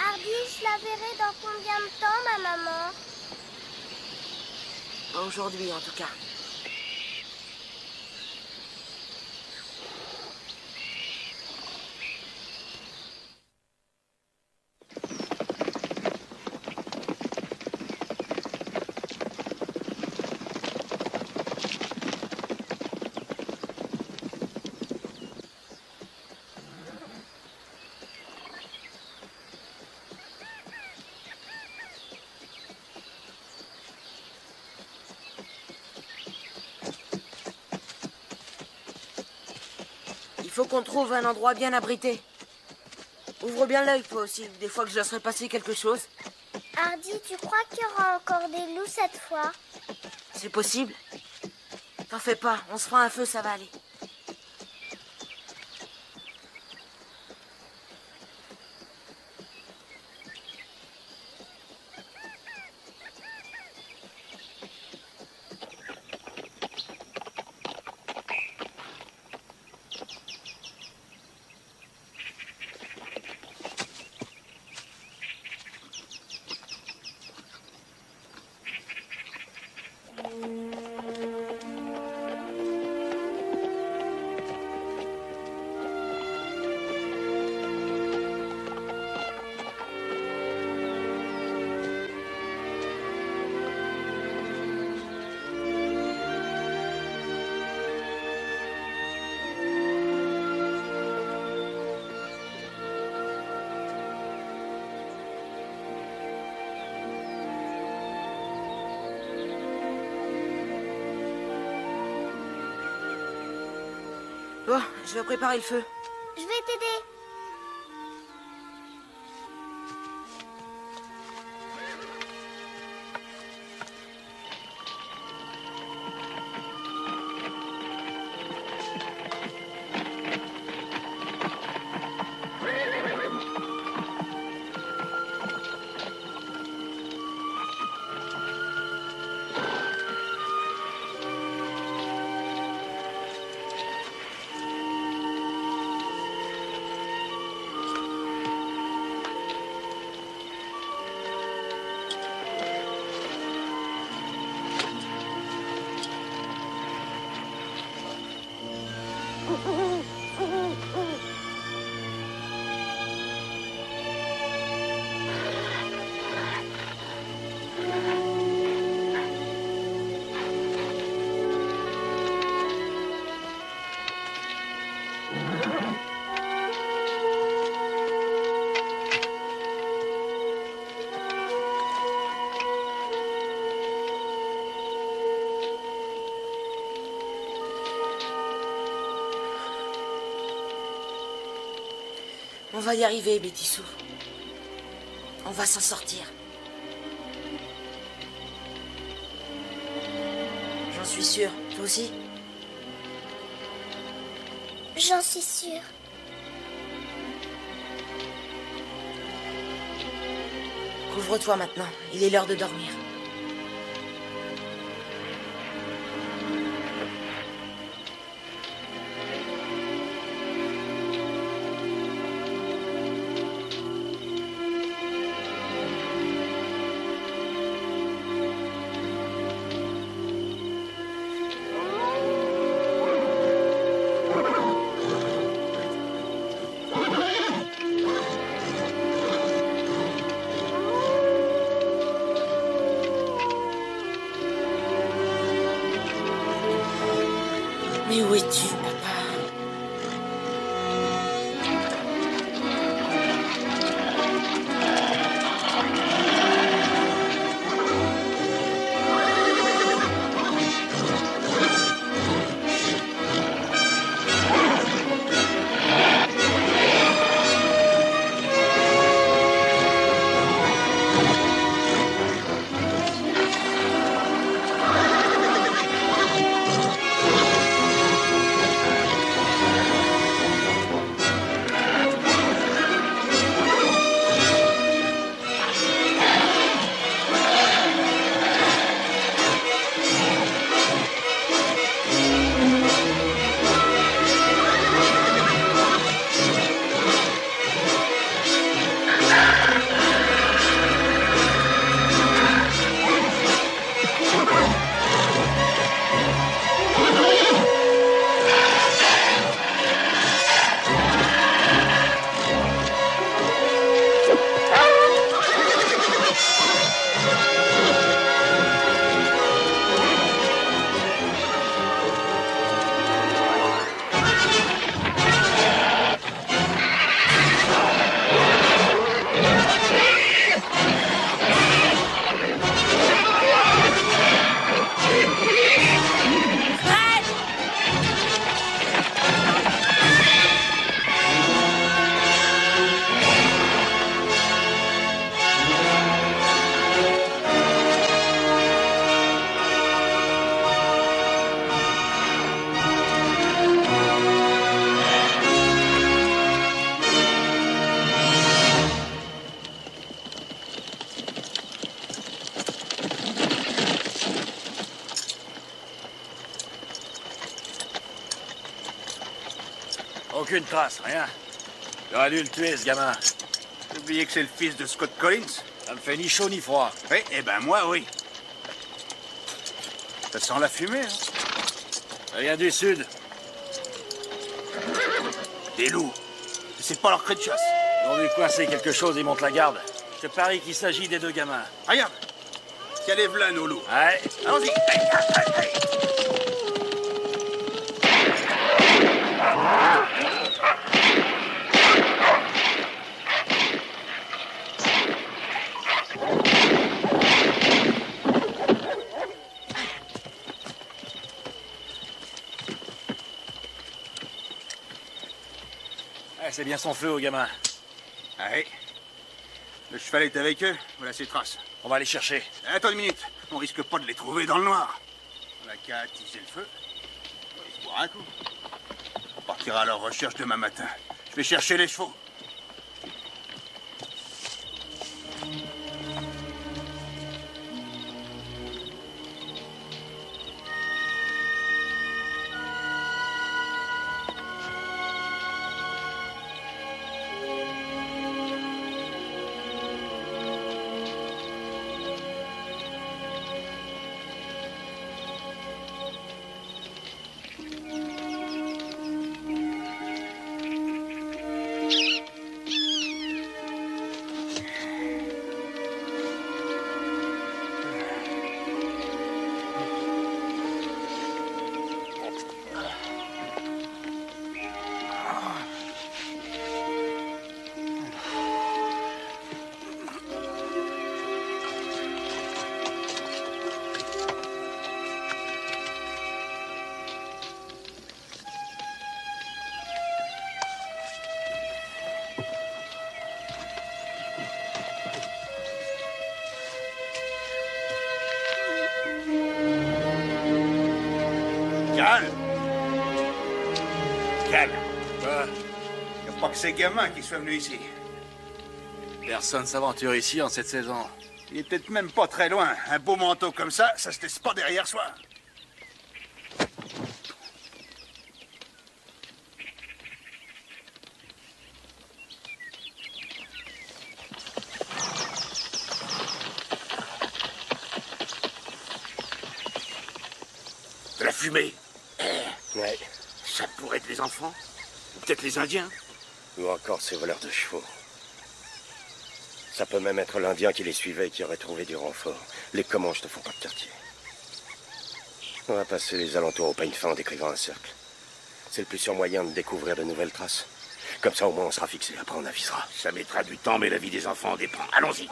Hardy, je la verrai dans combien de temps, ma maman? Pas aujourd'hui, en tout cas. Il faut qu'on trouve un endroit bien abrité. Ouvre bien l'œil, toi aussi, des fois que je laisserai passer quelque chose. Hardy, tu crois qu'il y aura encore des loups cette fois? C'est possible. T'en fais pas, on se fera un feu, ça va aller. Bon, je vais préparer le feu. Je vais t'aider. On va y arriver, Bétissou. On va s'en sortir. J'en suis sûre. Toi aussi? J'en suis sûre. Couvre-toi maintenant. Il est l'heure de dormir. Mais où es-tu, papa? Aucune trace, rien. J'aurais dû le tuer, ce gamin. J'ai oublié que c'est le fils de Scott Collins. Ça me fait ni chaud ni froid. Oui, eh ben moi, oui. Ça sent la fumée, hein. Ça vient du sud. Des loups. C'est pas leur cri de chasse. Ils ont dû coincer quelque chose, ils montent la garde. Je te parie qu'il s'agit des deux gamins. Regarde. Tiens les v'là, nos loups. Ouais. Allons-y. Hey. C'est bien son feu au gamin. Allez. Le cheval est avec eux. Voilà ses traces. On va les chercher. Attends une minute. On risque pas de les trouver dans le noir. On a qu'à attiser le feu. On va se boire un coup. On partira à leur recherche demain matin. Je vais chercher les chevaux. Calme. Calme. Quoi? Il n'y a pas que ces gamins qui soient venus ici. Personne s'aventure ici en cette saison. Il est peut-être même pas très loin. Un beau manteau comme ça se laisse pas derrière soi. De la fumée. Ouais. Ça pourrait être les enfants. Ou peut-être les Indiens. Ou encore ces voleurs de chevaux. Ça peut même être l'Indien qui les suivait et qui aurait trouvé du renfort. Les Comanches ne font pas de quartier. On va passer les alentours au peigne fin en décrivant un cercle. C'est le plus sûr moyen de découvrir de nouvelles traces. Comme ça, au moins, on sera fixé. Après, on avisera. Ça mettra du temps, mais la vie des enfants en dépend. Allons-y.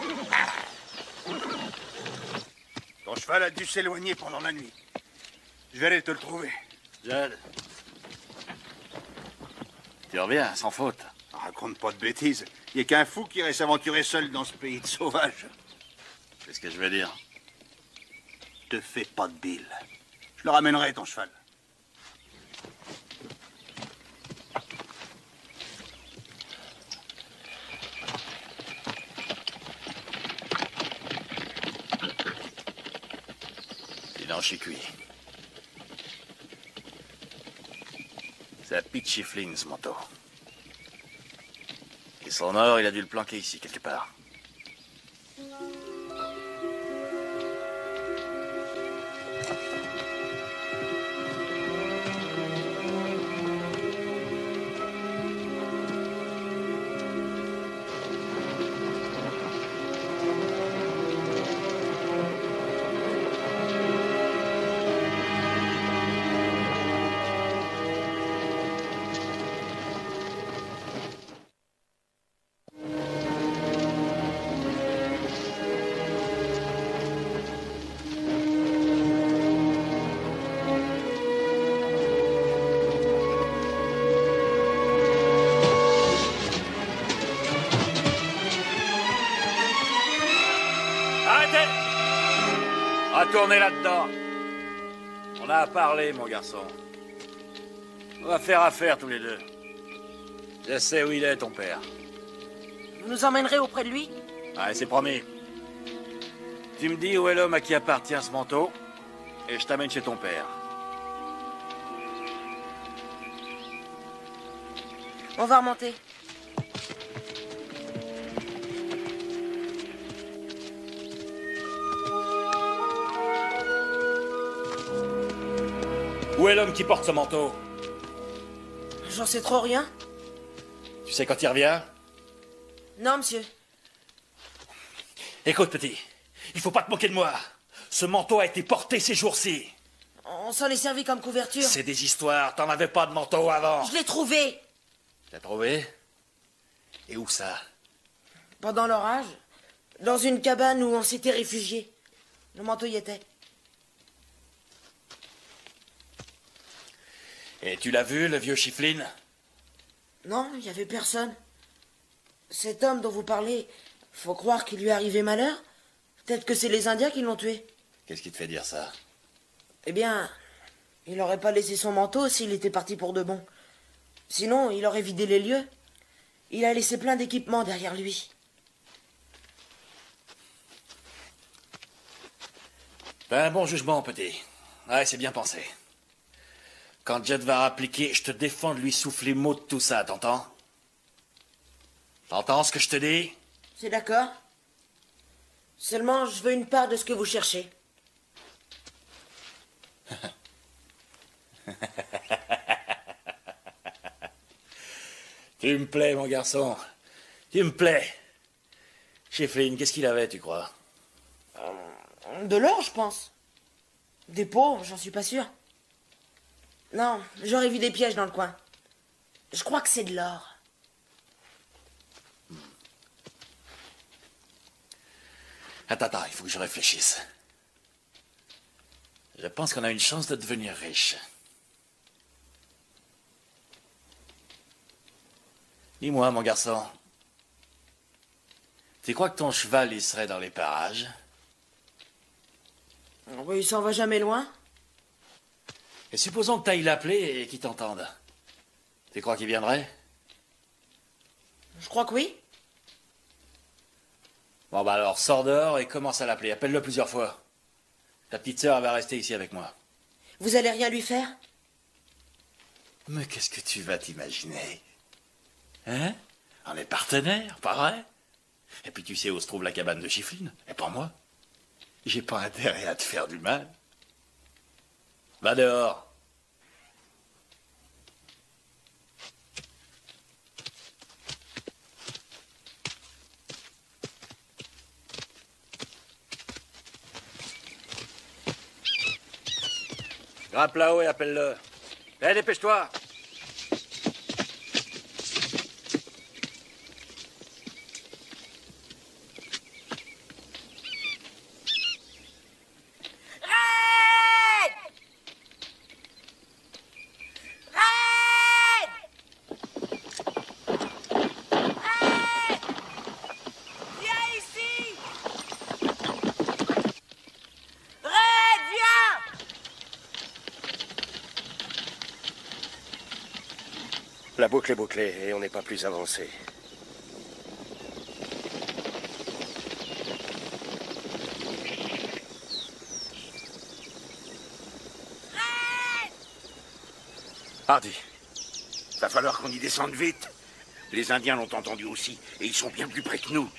Ton cheval a dû s'éloigner pendant la nuit. Je vais aller te le trouver. Judd. Tu reviens, sans faute. Raconte pas de bêtises. Il n'y a qu'un fou qui irait s'aventurer seul dans ce pays de sauvages. C'est ce que je veux dire. Te fais pas de bile. Je le ramènerai, ton cheval. Non, je suis cuit. C'est à Pete Chieflin, ce manteau. Et son or, il a dû le planquer ici, quelque part. Retournez là-dedans. On a à parler, mon garçon. On va faire affaire tous les deux. Je sais où il est, ton père. Vous nous emmènerez auprès de lui? Allez, c'est promis. Tu me dis où est l'homme à qui appartient ce manteau, et je t'amène chez ton père. On va remonter. Où est l'homme qui porte ce manteau? J'en sais trop rien. Tu sais quand il revient? Non, monsieur. Écoute, petit, il faut pas te moquer de moi. Ce manteau a été porté ces jours-ci. On s'en est servi comme couverture. C'est des histoires, t'en avais pas de manteau avant. Je l'ai trouvé. T'as trouvé? Et où ça? Pendant l'orage, dans une cabane où on s'était réfugiés. Le manteau y était. Et tu l'as vu, le vieux Chieflin? Non, il n'y avait personne. Cet homme dont vous parlez, faut croire qu'il lui est arrivé malheur. Peut-être que c'est les Indiens qui l'ont tué. Qu'est-ce qui te fait dire ça? Eh bien, il n'aurait pas laissé son manteau s'il était parti pour de bon. Sinon, il aurait vidé les lieux. Il a laissé plein d'équipements derrière lui. T'as un bon jugement, petit. Ouais, c'est bien pensé. Quand Judd va appliquer, je te défends de lui souffler mot de tout ça, t'entends? T'entends ce que je te dis? C'est d'accord. Seulement, je veux une part de ce que vous cherchez. Tu me plais, mon garçon. Tu me plais. Chieflin, qu'est-ce qu'il avait, tu crois? De l'or, je pense. Des pots, j'en suis pas sûr. Non, j'aurais vu des pièges dans le coin. Je crois que c'est de l'or. Attends, il faut que je réfléchisse. Je pense qu'on a une chance de devenir riche. Dis-moi, mon garçon. Tu crois que ton cheval, il serait dans les parages? Oui, il s'en va jamais loin. Et supposons que tu ailles l'appeler et qu'il t'entende. Tu crois qu'il viendrait? Je crois que oui. Bon, bah alors, sors dehors et commence à l'appeler. Appelle-le plusieurs fois. Ta petite sœur, elle va rester ici avec moi. Vous allez rien lui faire? Mais qu'est-ce que tu vas t'imaginer? Hein? On est partenaires, pas vrai? Et puis tu sais où se trouve la cabane de Chieflin? Et pas moi. J'ai pas intérêt à te faire du mal. Va dehors. Grimpe là-haut et appelle-le. Allez, dépêche-toi. La boucle est bouclée et on n'est pas plus avancé. Hardy, va falloir qu'on y descende vite. Les Indiens l'ont entendu aussi, et ils sont bien plus près que nous.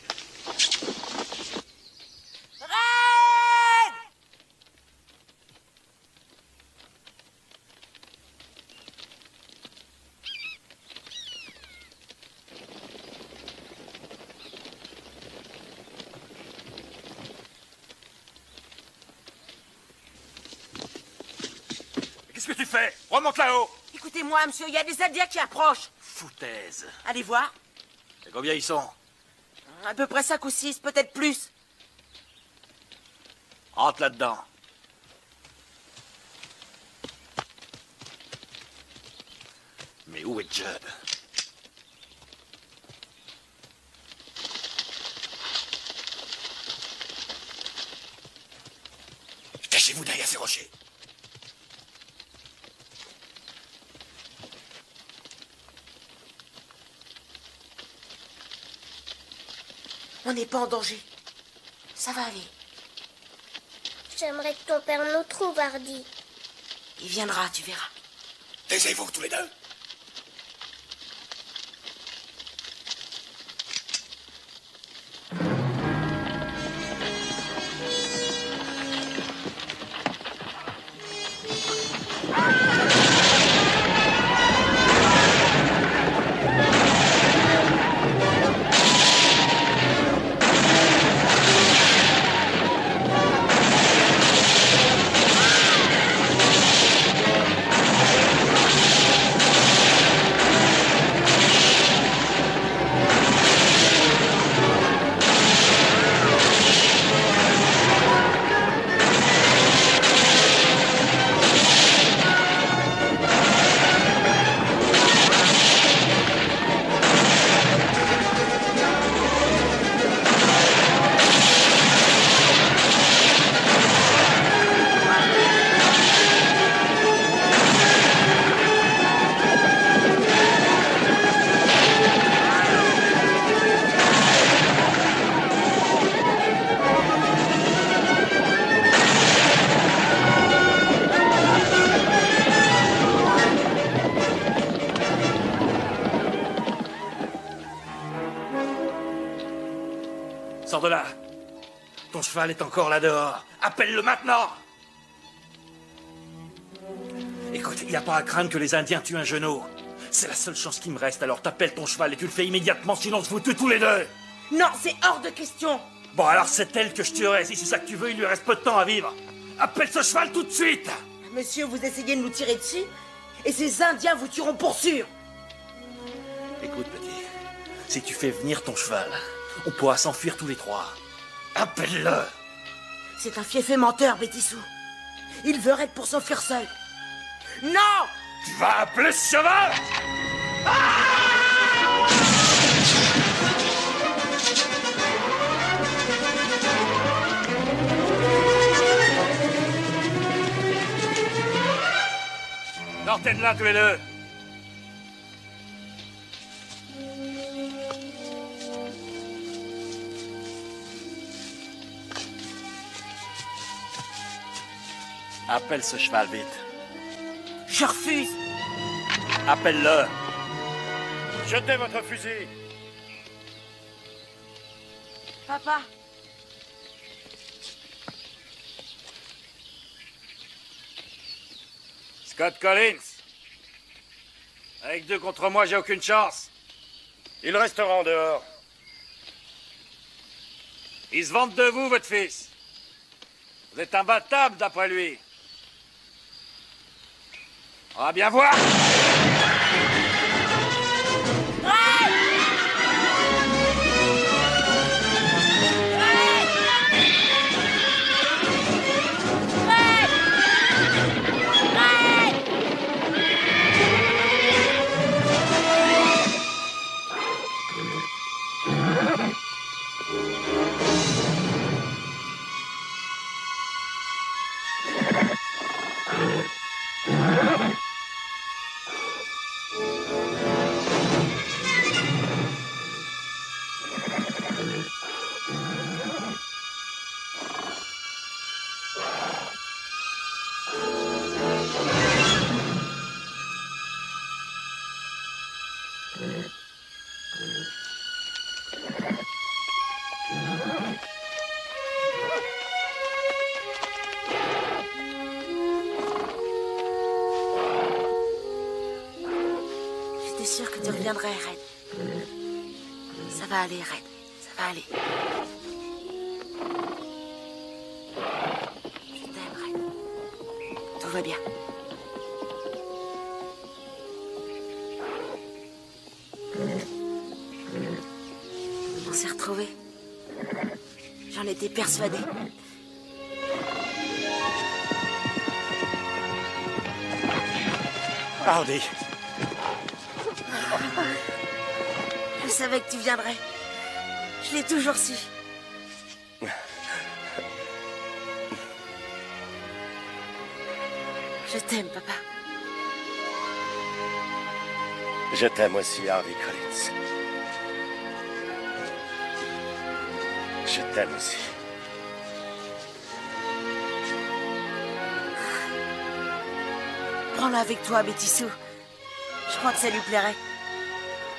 Qu'est-ce que tu fais? Remonte là-haut! Écoutez-moi, monsieur, il y a des Indiens qui approchent. Foutaise. Allez voir. Et combien ils sont? À peu près 5 ou 6, peut-être plus. Rentre là-dedans. Mais où est Judd? Cachez-vous derrière ces rochers. On n'est pas en danger. Ça va aller. J'aimerais que ton père nous trouve, Hardy. Il viendra, tu verras. Taisez-vous tous les deux. Sors de là. Ton cheval est encore là dehors. Appelle-le maintenant. Écoute, il n'y a pas à craindre que les Indiens tuent un genou. C'est la seule chance qui me reste, alors t'appelles ton cheval et tu le fais immédiatement, sinon on se fout tous les deux. Non, c'est hors de question. Bon, alors c'est elle que je tuerai. Si c'est ça que tu veux, il lui reste peu de temps à vivre. Appelle ce cheval tout de suite. Monsieur, vous essayez de nous tirer dessus, et ces Indiens vous tueront pour sûr. Écoute, petit, si tu fais venir ton cheval, on pourra s'enfuir tous les trois. Appelle-le. C'est un fief et menteur, Bétissou. Il veut être pour s'enfuir seul. Non! Tu vas appeler ce cheval? Sortez de là tous les deux. Appelle ce cheval vite. Je refuse. Appelle-le. Jetez votre fusil. Papa. Scott Collins. Avec 2 contre moi, j'ai aucune chance. Il restera en dehors. Il se vante de vous, votre fils. Vous êtes imbattable, d'après lui. On va bien voir. viendrai, Red. Ça va aller, Red. Ça va aller. Je t'aime, Red. Tout va bien. On s'est retrouvés. J'en étais persuadée. Hardy. Je savais que tu viendrais. Je l'ai toujours su. Je t'aime, papa. Je t'aime aussi, Hardy Collins. Je t'aime aussi. Prends-la avec toi, Betty Sue. Je crois que ça lui plairait.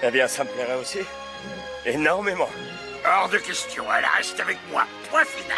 Eh bien, ça me plairait aussi. Énormément. Hors de question, elle reste avec moi. Point final.